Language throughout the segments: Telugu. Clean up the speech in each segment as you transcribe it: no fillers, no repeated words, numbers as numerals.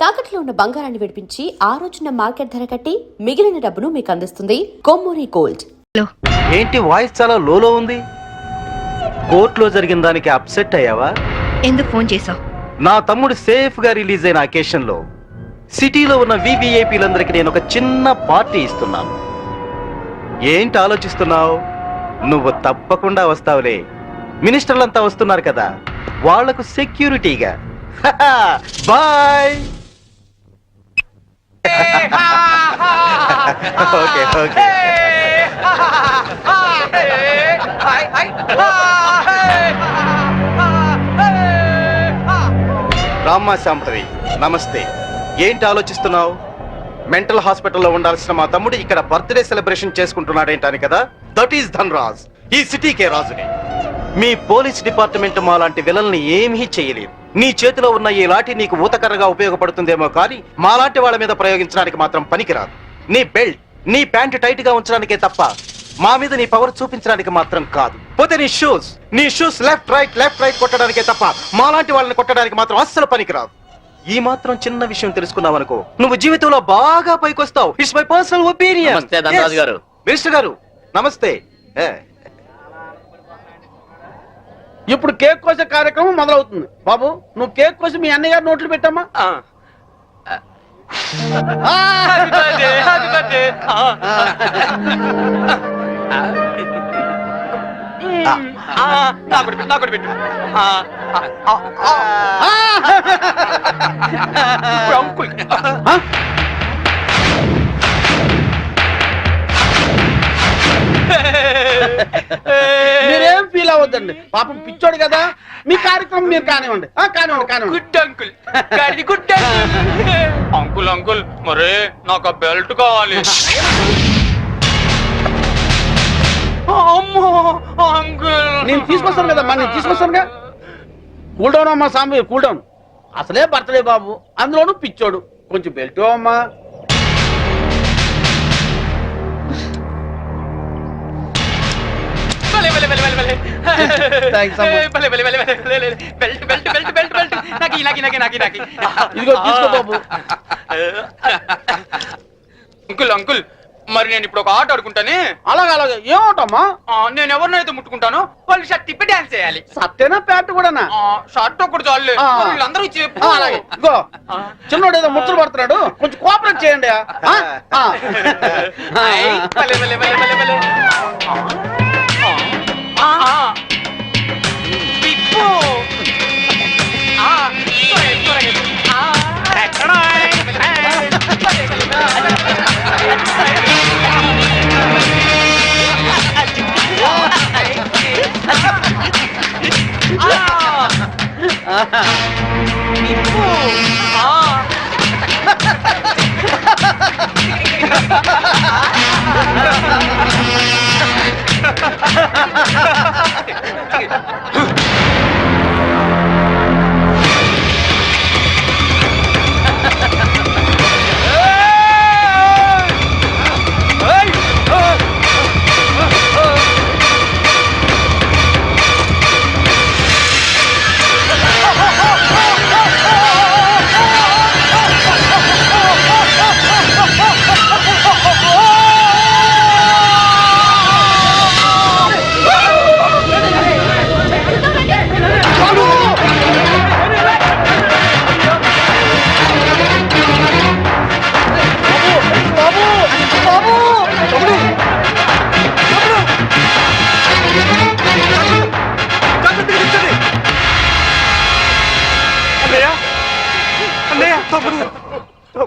తాకట్లో ఉన్న బంగారాన్ని విడిపించి ఆ రోజున మార్కెట్ ధర కట్టి మిగిలిన డబ్బును మీకు అందిస్తుంది కొమ్మూరి గోల్డ్. ఏంటి వాయిస్ చాలా లోలో ఉంది? కోర్టులో జరిగిన దానికి అప్సెట్ అయ్యావా? ఎందుకు ఫోన్ చేసావు? నా తమ్ముడు సేఫ్ గా రిలీజ్ అయిన అకేషన్ లో సిటీలో ఉన్న వివిఐపీలందరికీ నేను ఒక చిన్న పార్టీ ఇస్తున్నాను. ఏంటి ఆలోచిస్తున్నావు? నువ్వు తప్పకుండా వస్తావులే. మినిస్టర్లంతా వస్తున్నారు కదా, వాళ్లకు సెక్యూరిటీగా. బాయ్. Okay okay. రామ్మా శాంపవి, నమస్తే. ఏంటి ఆలోచిస్తున్నావు? మెంటల్ హాస్పిటల్లో ఉండాల్సిన మా తమ్ముడు ఇక్కడ బర్త్డే సెలబ్రేషన్ చేసుకుంటున్నాడేంటాని కదా. దట్ ఈస్ ధన్రాజ్, ఈ సిటీకే రాజుని. మీ పోలీస్ డిపార్ట్మెంట్ మా లాంటి విలల్ని ఏమీ చేయలేదు. నీ చేతిలో ఉన్న ఈ లాఠీ నీకు ఊతకర్రగా ఉపయోగపడుతుందేమో కానీ మాలాంటి వాళ్ళ మీద ప్రయోగించడానికి మాత్రం పనికిరాదు. నీ బెల్ట్, నీ ప్యాంటు టైట్ గా ఉంచడానికే తప్ప మా మీద నీ పవర్ చూపించడానికి మాత్రం కాదు. పోతే నీ షూస్ లెఫ్ట్ రైట్ కొట్టడానికే తప్ప మాలాంటి వాళ్ళని కొట్టడానికి మాత్రం అస్సలు పనికిరాదు. ఈ మాత్రం చిన్న విషయం తెలుసుకున్నావు అనుకో, నువ్వు జీవితంలో బాగా పైకొస్తావు. It's my personal opinion. Minister గారు నమస్తే. ఇప్పుడు కేక్ కోసే కార్యక్రమం మొదలవుతుంది. బాబు, నువ్వు కేక్ కోసి మీ అన్నయ్య గారు నోట్లు పెట్టమ్మా. మీరేం ఫీల్ అవ్వద్దండి, పాపం పిచ్చోడు కదా. మీ కార్యక్రమం మీరు కానివ్వండి. Good uncle, good uncle. Uncle మరే నాకు ఆ బెల్ట్ కావాలి. అమ్మో అంకుల్, నేను తీసుకొస్తాను కదా, నేను తీసుకొస్తానుగా. కూల్ డౌన్ అమ్మా సాంబి, కూల్ డౌన్. అసలే బర్త్డే బాబు, అందులోనూ పిచ్చోడు. కొంచెం బెల్ట్ అమ్మా. ఇదిగో తీసుకో బాబు. అంకుల్ అంకుల్, మరి నేను ఇప్పుడు ఒక ఆట ఆడుకుంటానే. అలాగే ఏం ఆటమ్మా? నేను ఎవరినైతే ముట్టుకుంటానో వాళ్ళు షర్ట్ తిప్పి డాన్స్ చేయాలి. సత్తేనా ప్యాంటు కూడానా? షర్ట్ ఒక్కటి చాలే, వీళ్ళందరూ చెప్పు. అలాగే ఇగో, చిన్నోడు ఏదో ముచ్చట పడుతున్నాడు, కొంచెం కోఆపరేట్ చేయండి.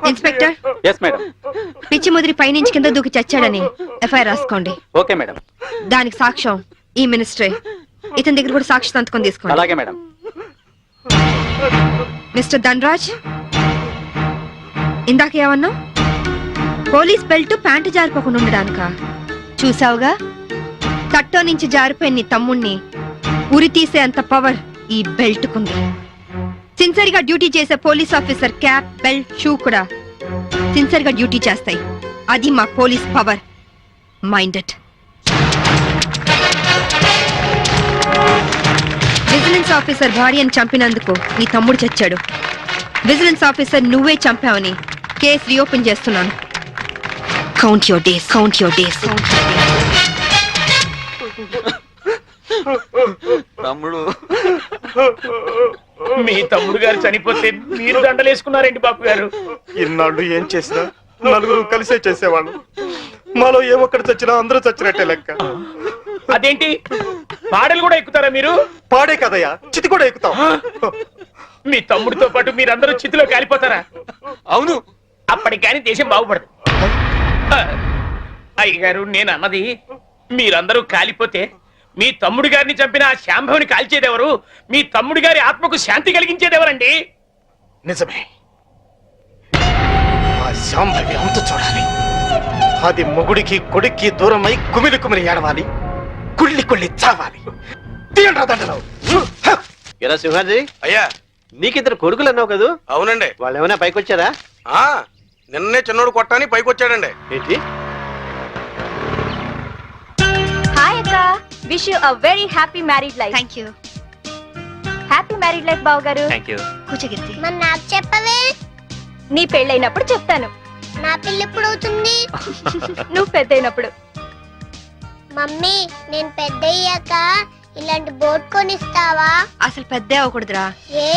ఇన్స్పెక్టర్. yes madam. పిచ్చి ముదిరి పైనుంచి కింద దూకి చచ్చాడని ఎఫ్ఐఆర్ రాసుకోండి. Okay madam. దానికి సాక్ష్యం ఈ మినిస్టరే. ఇతని దగ్గర కూడా సాక్షి సంతకం తీసుకోండి. అలాగే మేడం. మిస్టర్ ధన్రాజ్, ఇందాక ఏమన్నా? పోలీస్ బెల్ట్ ప్యాంటు జారిపోకుండా ఉండడానికా? చూసావుగా, తట్టో నుంచి జారిపోయిన నీ తమ్ముణ్ణి ఉరి తీసే అంత పవర్ ఈ బెల్ట్ కుంది. సిన్సియర్ గా డ్యూటీ చేసే police officer cap, belt, shoe కూడా సిన్సియర్ గా డ్యూటీ చేస్తాయి. అది మా police power. Mind it. Vigilance officer భార్యను చంపినందుకు నీ తమ్ముడు చచ్చాడు. విజిలెన్స్ ఆఫీసర్ నువ్వే చంపావని కేసు రీఓపెన్ చేస్తున్నాను. Count your days, count your days. తమ్ముడు, మీ తమ్ముడు గారు చనిపోతే మీరు దండలేసుకున్నారేంటి బాబు గారు? ఇన్నాళ్ళు ఏం చేసినా నలుగురు కలిసే చేసేవాళ్ళు. మాలో ఏ ఒక్కడు చచ్చినా అందరూ చచ్చినట్టే లెక్క. అదేంటి పాడలు కూడా ఎక్కుతారా మీరు? పాడే కదయ్యా, చితి కూడా ఎక్కుతాం. మీ తమ్ముడితో పాటు మీరందరూ చితిలో కాలిపోతారా? అవును. అప్పటికి కానీ దేశం బాగుపడదు. అయ్యగారు, నేను అన్నది మీరందరూ కాలిపోతే మీ తమ్ముడు గారిని చంపిన ఆ శాంభవిని కాల్చేదెవరు? మీ తమ్ముడి గారి ఆత్మకు శాంతి కలిగించేదెవరండి? నిజమే, ఆ శాంభవి అంతు చూడాలి. అది మొగుడికి కొడుక్కి దూరమై కుమిలి కుమిలి ఏడవాలి, కుళ్ళి కుళ్ళి చావాలి. తీయండి రా దండలు. ఎరా సింహాజీ, అయ్యా, నీకిద్దరు కొడుకులు అన్నావు కదా, అవునండి. వాళ్ళు ఏమైనా పైకి వచ్చారా? ఆ నిన్నే చిన్నోడు కొట్టాని పైకి వచ్చాడండి. ఏంటి? హాయ్ అక్క, wish you a very happy married life. Thank you. Happy married life బావ గారు. Thank you. కూర్చోగిర్తి. మరి నాకు చెప్పవే, నీ పెళ్ళైనప్పుడు చెప్తాను, నా పిల్ల ఎప్పుడు అవుతుంది? నువ్వు పెద్దయినప్పుడు. మమ్మీ, నేను పెద్ద అయ్యాక ఇలాంటి బోట్ కొనిస్తావా? అసలు పెద్ద అవ్వకూడదురా ఏ?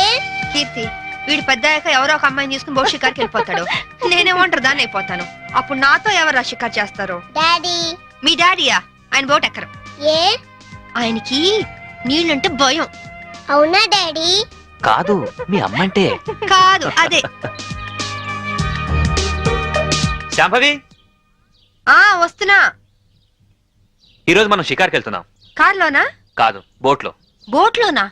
కీర్తి. వీడు పెద్ద అయ్యాక ఎవరో ఒక అమ్మాయిని తీసుకుని బోట్ షికార్కి వెళ్ళిపోతాడు. నేనేమంటారు దాన్ని అయిపోతాను. అప్పుడు నాతో ఎవరు షికార్ చేస్తారు? డాడీ. మీ డాడీయా? ఆయన బోట్ ఎక్కరు. ఏ? ఆయనకి నీళ్ళంటే భయం. అవునా డాడీ? కాదు, మీ అమ్మంటే. కాదు, అదే. శాంభవి, వస్తున్నా. ఈరోజు మనం షికార్కి వెళ్తున్నాం. కార్లోనా? కాదు, బోట్లో. బోట్లోనా?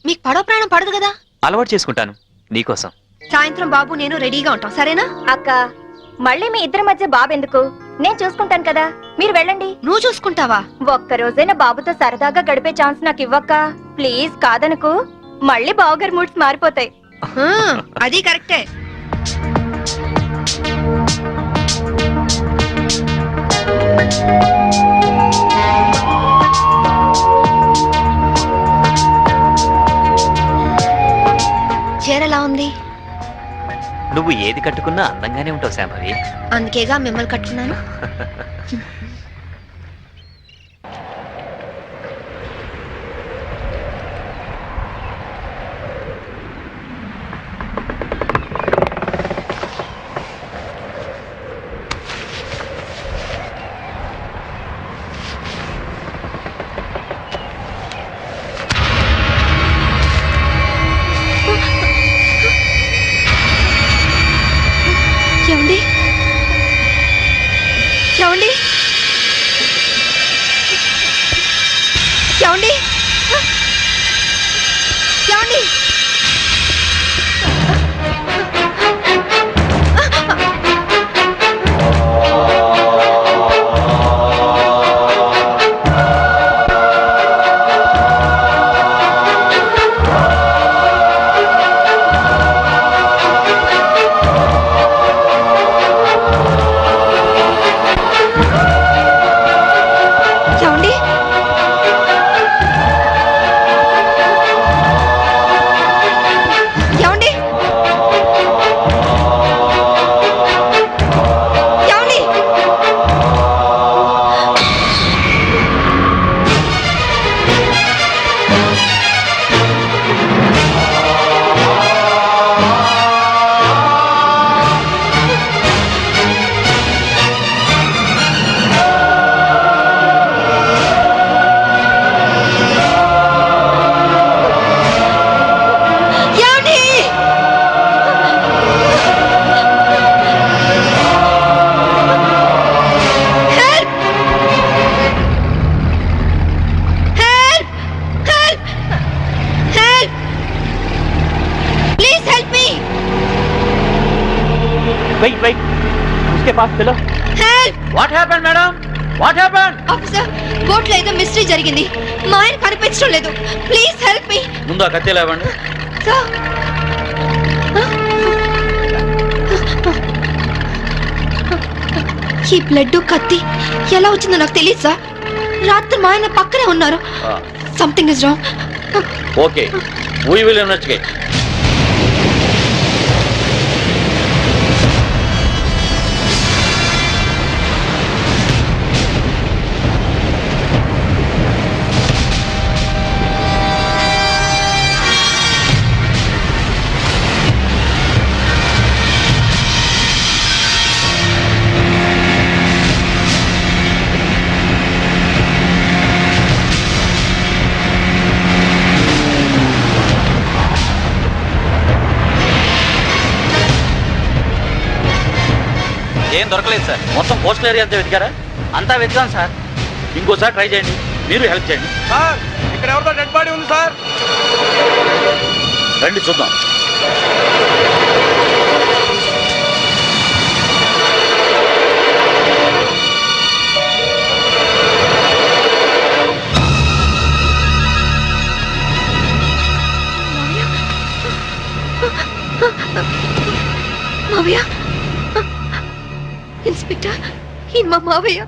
మీకు పడవ ప్రాణం పడదు కదా. అలవాటు చేసుకుంటాను నీకోసం. సాయంత్రం బాబు నేను రెడీగా ఉంటాం, సరేనా? అక్క, మళ్ళీ మీ ఇద్దరి మధ్య బాబు ఎందుకు? నేను చూసుకుంటాను కదా, మీరు వెళ్ళండి. నువ్వు చూసుకుంటావా? ఒక్క రోజైనా బాబుతో సరదాగా గడిపే ఛాన్స్ నాకు ఇవ్వక్క ప్లీజ్. కాదనుకు, మళ్ళీ బావగారి మూడ్స్ మారిపోతాయి. అది కరెక్టే. చీరలా ఉంది. నువ్వు ఏది కట్టుకున్నా అందంగానే ఉంటావు శాంభవి. అందుకేగా మిమ్మల్ని కట్టుకున్నాను. ఏమండి? ఏమండి? ఏమండి? ఏమండి? Wait. उसके पास चलो. Help! What happened madam? What happened? Officer, boat లో ఏదో మిస్టరీ జరిగింది. మా ఆయన కనిపించడం లేదు. Please help me. ముందు ఆ కత్తి లేవండి. సార్, ఈ బ్లడ్ కత్తి ఎలా వచ్చిందో నాకు తెలియదు సార్. రాత్రి మా ఆయన పక్కనే ఉన్నారు. Something is wrong. Okay, we will investigate. ఏం దొరకలేదు సార్. మొత్తం కోస్టల్ ఏరియా అంతా వెతికారా? అంతా వెతికాం సార్. ఇంకోసారి ట్రై చేయండి, మీరు హెల్ప్ చేయండి. సార్ ఇక్కడ ఎవరితో డెడ్ బాడీ ఉంది సార్. రండి చూద్దాం. మావయ్య, ఇన్స్పెక్టర్, ఈ మా మావయ్య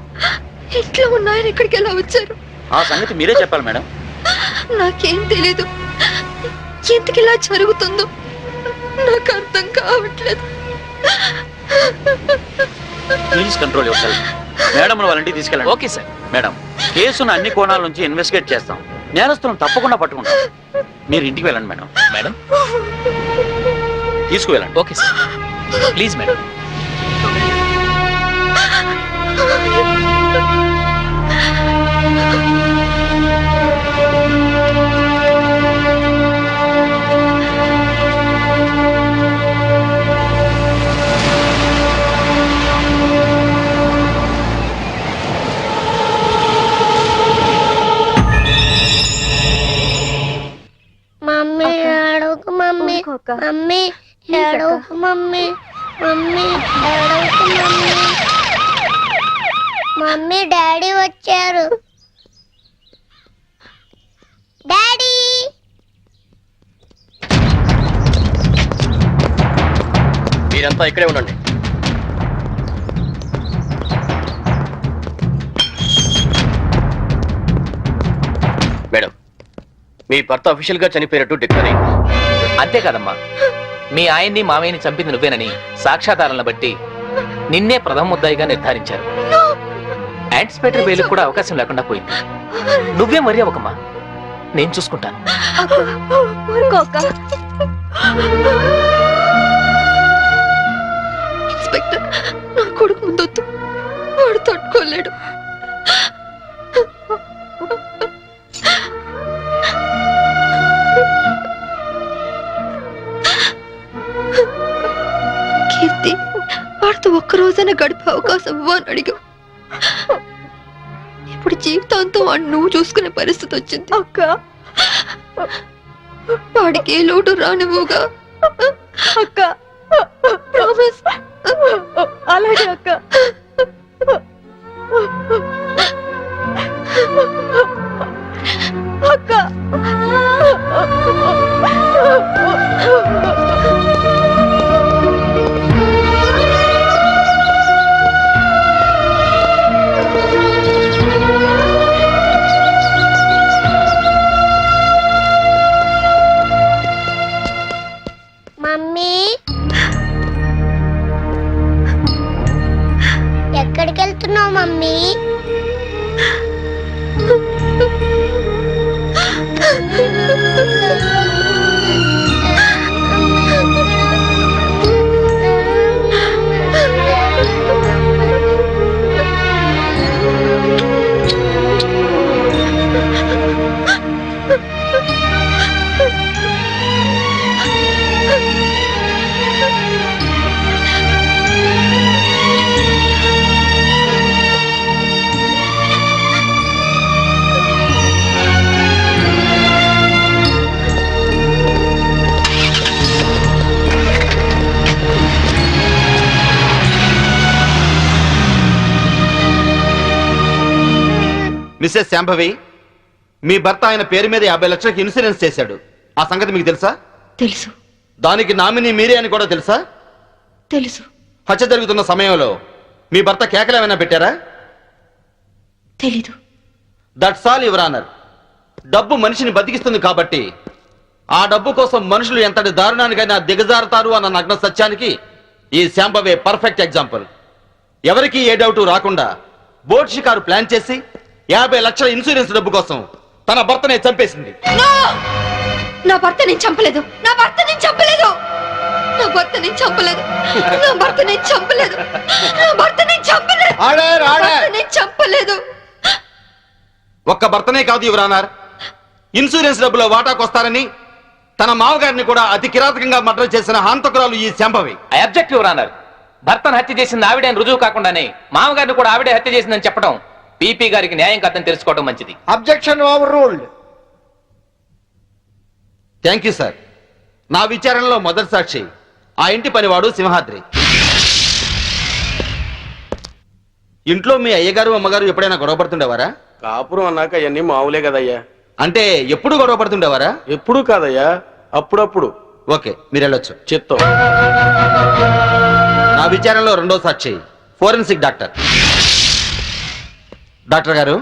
ఇంట్లో ఉన్నాయని ఇక్కడికి ఎలా వచ్చారు? ఆ సంగతి మీరే చెప్పాలి మేడం. నాకేం తెలీదు. ఎందుకు ఇలా జరుగుతుందో నాకు అర్థం కావట్లేదు. Please control your self. Madam వాళ్ళ ఇంటికి తీసుకెళ్ళండి. Okay sir. మేడం, కేసును అన్ని కోణాల నుంచి ఇన్వెస్టిగేట్ చేస్తాం. నేరస్తులను తప్పకుండా పట్టుకుంటాం. మీరు ఇంటికి వెళ్ళండి మేడం. మేడం తీసుకువెళ్ళండి. Okay sir. Please madam. Mummy ఏడవకు మమ్మీ. మమ్మీ ఏడవకు మమ్మీ. మమ్మీ ఏడవకు మమ్మీ. మమ్మీ డాడీ వచ్చారు. డాడీ మీరంతా ఇక్కడే ఉండండి. మేడం, మీ భర్త అఫీషియల్ గా చనిపోయినట్టు డిక్లేర్ అయింది. అంతే కదమ్మా, మీ ఆయన్ని మామయ్యని చంపింది నువ్వేనని సాక్ష్యాధారాలను బట్టి నిన్నే ప్రథమ ముద్దాయిగా నిర్ధారించారు. యాంటిసిపేటరీ బెయిల్ కూడా అవకాశం లేకుండా పోయింది. నువ్వే మరీ అవకమ్మా, నేను చూసుకుంటాను. ఇన్స్పెక్టర్, నా కొడుకు ముందొద్దు, వాడు తట్టుకోలేడు. కీర్తి, వాడితో ఒక్కరోజైనా గడిపే అవకాశం ఇవ్వని అడిగా. ఇప్పుడు జీవితాంతం వాడిని నువ్వు చూసుకునే పరిస్థితి వచ్చింది. అక్క, వాడికి ఏ లోటు రానివ్వుగా. అక్క, ప్రామిస్. అలాగే అక్క. అక్క, మమ్మీ ఎక్కడికి వెళ్తున్నావు మమ్మీ? మిస్సెస్ శాంభవి, మీ భర్త ఆయన పేరు మీద 50 లక్షలకు ఇన్సూరెన్స్ చేశాడు. ఆ సంగతి మీకు తెలుసా? తెలుసు. దానికి నామినీ మీరే అని కూడా తెలుసా? తెలుసు. హత్య జరుగుతున్న సమయంలో మీ భర్త కేకలు ఏమైనా పెట్టారా? తెలీదు. That's all your honour. డబ్బు మనిషిని బతికిస్తుంది కాబట్టి ఆ డబ్బు కోసం మనుషులు ఎంతటి దారుణానికైనా దిగజారుతారు అన్న నగ్న సత్యానికి ఈ శాంభవే పర్ఫెక్ట్ ఎగ్జాంపుల్. ఎవరికి ఏ డౌట్ రాకుండా బోట్ షికారు ప్లాన్ చేసి 50 లక్షల ఇన్సూరెన్స్ డబ్బు కోసం తన భర్తనే చంపేసింది. నా భర్త నేను చంపలేదు. నా భర్త నేను చంపలేదు. నా భర్త నేను చంపలేదు. నా భర్త నేను చంపలేదు. నా భర్త నేను చంపలేదు. నేను చంపలేదు. ఒక్క భర్తనే కాదు యువర్ ఆనర్, ఇన్సూరెన్స్ డబ్బులో వాటాకొస్తారని తన మావగారిని కూడా అతి కిరాతకంగా మర్డర్ చేసిన హంతకురాలు ఈ Shambhavi. I object your honour. భర్తను హత్య చేసింది ఆవిడే అని రుజువు కాకుండానే మామగారిని కూడా ఆవిడే హత్య చేసిందని చెప్పడం పీపీ గారికి న్యాయం కాదని తెలుసుకోవడం మంచిది. Objection over ruled. Thank you sir. నా విచారణలో మొదటి సాక్షి ఆ ఇంటి పనివాడు సింహాద్రి. ఇంట్లో మీ అయ్యగారు అమ్మగారు ఎప్పుడైనా గొడవ పడుతుండేవారా? కాపురం అన్నాక అవన్నీ మామూలే కదయ్యా. అంటే ఎప్పుడు గొడవ పడుతుండేవారా? ఎప్పుడూ కాదయ్యా, అప్పుడప్పుడు. ఓకే, మీరు వెళ్ళొచ్చు. చిత్తం. నా విచారణలో రెండో సాక్షి ఫోరెన్సిక్ డాక్టర్. డాక్టర్ గారు,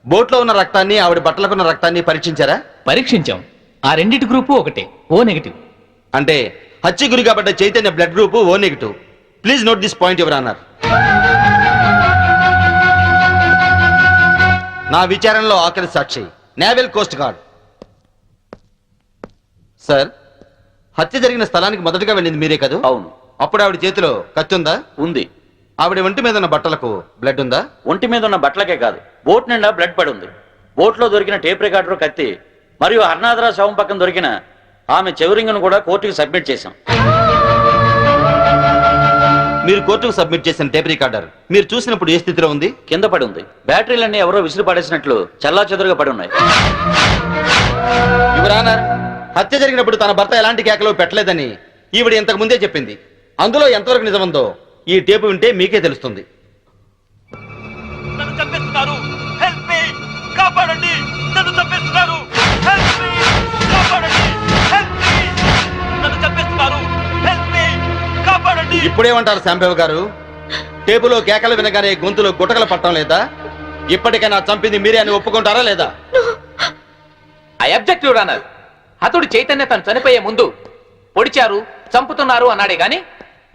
బోట్లో ఉన్న రక్తాన్ని ఆవిడ బట్టలకున్న రక్తాన్ని పరీక్షించారా? పరీక్షించాం. ఆ రెండింటి గ్రూపు ఒకటే, ఓ నెగిటివ్. అంటే హత్య గురి కాబట్ట Chaitanya blood group O negative. Please note this point your honour. నా విచారణలో ఆఖరి సాక్షి నేవల్ కోస్ట్ గార్డ్. సార్, హత్య జరిగిన స్థలానికి మొదటగా వెళ్ళింది మీరే కదా? అవును. అప్పుడు ఆవిడ చేతిలో కత్తి ఉందా? ఉంది. ఆవిడ ఒంటి మీద ఉన్న బట్టలకు బ్లడ్ ఉందా? ఒంటి మీద ఉన్న బట్టలకే కాదు, బోట్ నిండా బ్లడ్ పడి ఉంది. బోట్ లో దొరికిన టేప్ రికార్డర్, కత్తి మరియు హర్నాథరా శవం పక్కన దొరికిన ఆమె చెవిరింగ్ను కూడా కోర్టుకు సబ్మిట్ చేశాం. మీరు కోర్టుకు సబ్మిట్ చేసిన టేప్ రికార్డర్ మీరు చూసినప్పుడు ఏ స్థితిలో ఉంది? కింద పడి ఉంది. బ్యాటరీలన్నీ ఎవరో విసిరి పడేసినట్లు చల్లా చెదురుగా పడి ఉన్నాయి. యువర్ ఆనర్, హత్య జరిగినప్పుడు తన భర్త ఎలాంటి కేకలు పెట్టలేదని ఈవిడ ఇంతకు ముందే చెప్పింది. అందులో ఎంతవరకు నిజముందో ఈ టేపు వింటే మీకే తెలుస్తుంది. నన్ను చంపేస్తున్నారు, హెల్ప్ మీ, కాపాడండి, నన్ను చంపేస్తున్నారు, హెల్ప్ మీ, కాపాడండి, హెల్ప్ మీ, నన్ను చంపేస్తున్నారు, హెల్ప్ మీ, కాపాడండి. ఇప్పుడేమంటారు శాంబేవ్ గారు? టేపులో కేకలు వినగానే గొంతులో గుటకలు పట్టడం లేదా? ఇప్పటికైనా చంపింది మీరే అని ఒప్పుకుంటారా లేదా? I object your honour. హతుడు చైతన్య తను చనిపోయే ముందు పొడిచారు, చంపుతున్నారు అన్నాడే గాని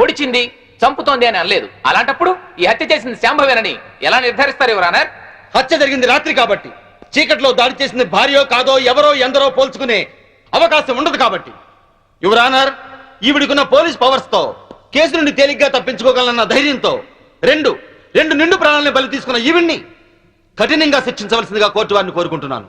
పొడిచింది, చంపుతోంది అని అనలేదు. అలాంటప్పుడు ఈ హత్య చేసింది శాంభవేనని ఎలా నిర్ధారిస్తారు యువర్ ఆనర్? హత్య జరిగింది రాత్రి కాబట్టి, చీకట్లో దాడి చేసింది భార్యో కాదో ఎవరో ఎందరో పోల్చుకునే అవకాశం ఉండదు కాబట్టి. యువర్ ఆనర్, ఈవిడికున్న పోలీస్ పవర్స్ తో కేసు నుండి తేలిగ్గా తప్పించుకోగలన్న ధైర్యంతో రెండు నిండు ప్రాణాలను బలి తీసుకున్న ఈవిడ్ని కఠినంగా శిక్షించవలసిందిగా కోర్టు వారిని కోరుకుంటున్నాను.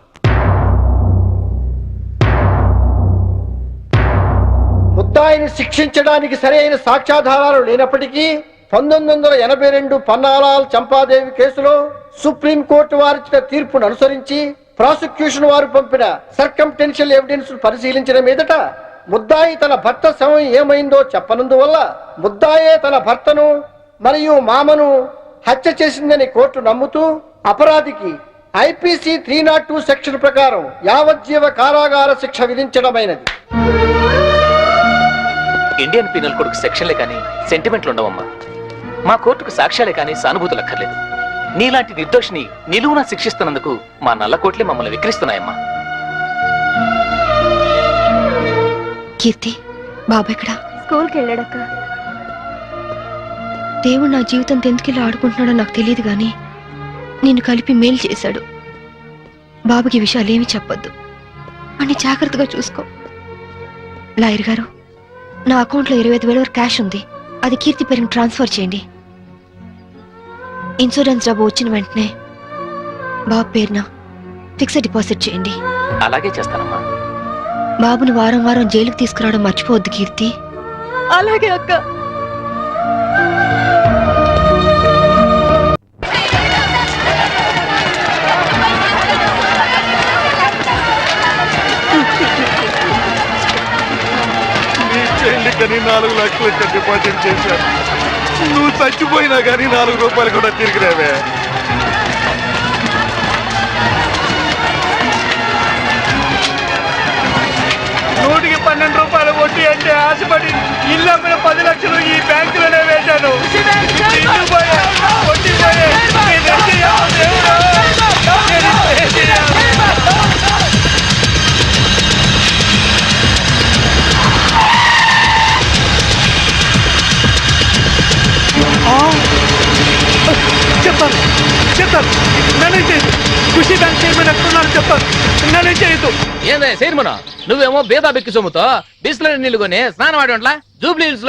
ముద్దాయిని శిక్షించడానికి సరైన సాక్ష్యాధారాలు లేనప్పటికీ 1982 పన్నాలాల్ చంపాదేవి కేసులో సుప్రీంకోర్టు వారిచ్చిన తీర్పును అనుసరించి ప్రాసిక్యూషన్ వారు పంపిన సర్కంటెన్షియల్ ఎవిడెన్స్ పరిశీలించిన మీదట ముద్దాయి తన భర్త శవం ఏమైందో చెప్పనందువల్ల ముద్దాయే తన భర్తను మరియు మామను హత్య చేసిందని కోర్టు నమ్ముతూ అపరాధికి ఐపీసీ 302 సెక్షన్ ప్రకారం యావజ్జీవ కారాగార శిక్ష విధించడమైనది. ఇండియన్ పీనల్ కోడ్కు సెక్షన్లే కానీ సెంటిమెంట్లు ఉండవమ్మా. మా కోర్టుకు సాక్ష్యాలే కానీ సానుభూతులు అక్కర్లేదు. నీలాంటి నిర్దోషిని నిలువునా శిక్షిస్తున్నందుకు మా నల్ల కోట్లే మమ్మల్ని విక్రిస్తున్నాయమ్మా. కీర్తి, బాబు ఎక్కడా? స్కూల్కి వెళ్ళాడక్క. దేవుడు నా జీవితంతో ఎందుకు ఆడుకుంటున్నాడో నాకు తెలియదు గాని నిన్ను కలిపి మేలు చేశాడు. బాబుకి ఈ విషయాలేమీ చెప్పొద్దు, అన్ని జాగ్రత్తగా చూసుకో. లాయర్ గారు, నా అకౌంట్లో 25,000 వరకు క్యాష్ ఉంది. అది కీర్తి పేరుని ట్రాన్స్ఫర్ చేయండి. ఇన్సూరెన్స్ డబ్బు వచ్చిన వెంటనే బాబు పేరున ఫిక్స్డ్ డిపాజిట్ చేయండి. అలాగే చేస్తానమ్మా. బాబుని వారం వారం జైలుకు తీసుకురావడం మర్చిపోవద్దు కీర్తి. అలాగే అక్క. చెల్లికని 4 లక్షలు డిపాజిట్ చేశాను. నువ్వు చచ్చిపోయినా కానీ 4 రూపాయలు కూడా తిరిగి రావే. నూటికి 12 రూపాయలు వడ్డీ అంటే ఆశపడి ఇల్లు అమ్మిన 10 లక్షలు ఈ బ్యాంకులోనే వేశాను. ఇల్లు పోయే, వడ్డీ పోయే, నేను ఏం చేయాలి దేవుడా? నేను ఏం చేయాలి? చెప్తాను నన్ను చేయదు. ఖుషి బ్యాంక్ చైర్మన్ ఎక్కడున్నారు చెప్తాను. నన్ను చేయదు. ఏందే చైర్మన్, నువ్వేమో బేదా బెక్కి సొమ్ముతో బిస్లరీ నీళ్లు కొని స్నానం ఆడి జూబ్లీ హిల్స్